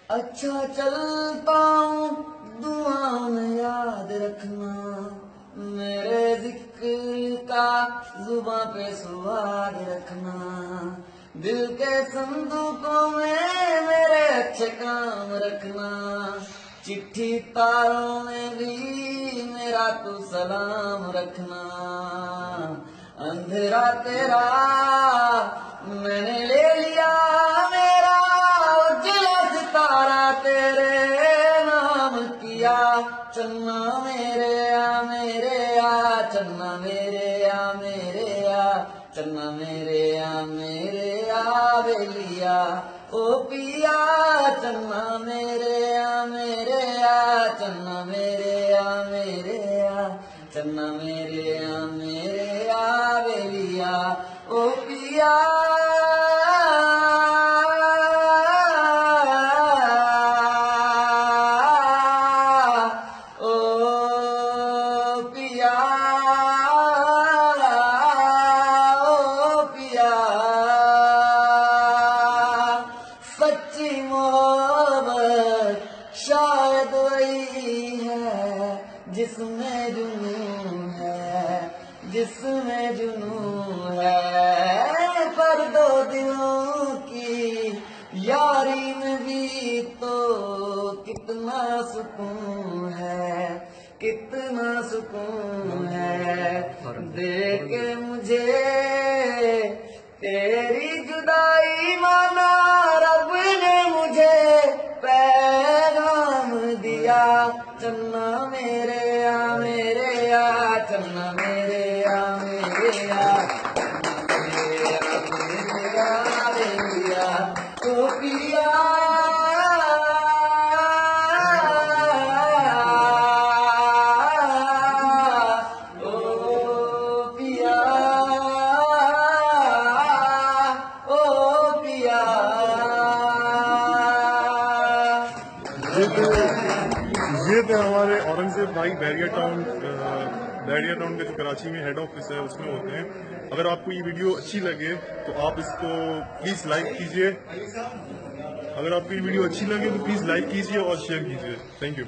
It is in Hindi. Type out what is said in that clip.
अच्छा चलता हूँ दुआ में याद रखना, मेरे जिक्र का जुबां पे स्वाद रखना, दिल के संदूकों में मेरे अच्छे काम रखना, चिट्ठी तारों में भी मेरा तू सलाम रखना। अंधेरा तेरा मैंने ले लिया मेरा, उजला सितारा तेरे नाम किया, चन्ना मेरे आ मेरे आ, चन्ना मेरे आ मेरे आ, चन्ना मेरे आ मेरे आ बेलिया ओ पिया, चन्ना मेरे आ मेरे आ, चन्ना मेरे आ मेरे आ, चन्ना मेरे आ मेरे आ बेलिया ओ पिया। सच्ची मोहब्बत शायद वही है जिसमें जुनून है, जिसमें जुनून है, पर दो दिलों की यारी में भी तो कितना सुकून है, कितना सुकून है। देख के मुझे तेरी जुदाई माना, रब ने मुझे पैगाम दिया, चन्ना मेरे आ मेरे आ, चन्ना मेरे आ मेरे आ, मेरे आ मेरे आ मेरे आ ओ पिया। ये थे हमारे औरंगजेब भाई बैरियर टाउन के जो कराची में हेड ऑफिस है उसमें होते हैं। अगर आपको ये वीडियो अच्छी लगे तो आप इसको प्लीज लाइक कीजिए, अगर आपको ये वीडियो अच्छी लगे तो प्लीज लाइक कीजिए और शेयर कीजिए। Thank you.